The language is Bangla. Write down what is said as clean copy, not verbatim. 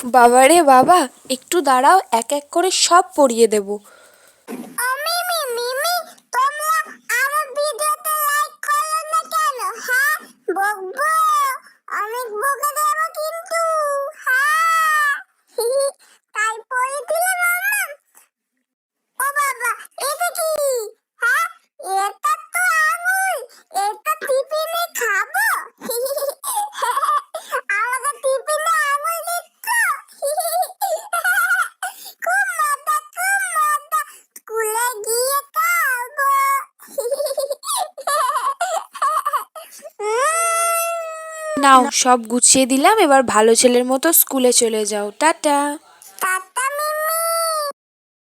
বাবা রে বাবা, একটু দাঁড়াও, এক এক করে সব পড়িয়ে দেব। মিমি মিমি, তোমরা আমার ভিডিওতে লাইক করো না কেন? হ্যাঁ, বকবো, অনেক বকা দেবো কিন্তু। হ্যাঁ, তাই পড়ে দিলে মাম্মা। ও বাবা, এটা কি? হ্যাঁ, এটা তো আঙুর। এটা টিফিনে খাবো? আমাকে টিফিনে আঙুর দিচ্ছ? খুব মজা, খুব মজা। স্কুলে গিয়ে খাবো। নাও, সব গুছিয়ে দিলাম, এবার ভালো ছেলের মতো স্কুলে চলে যাও। টাটা।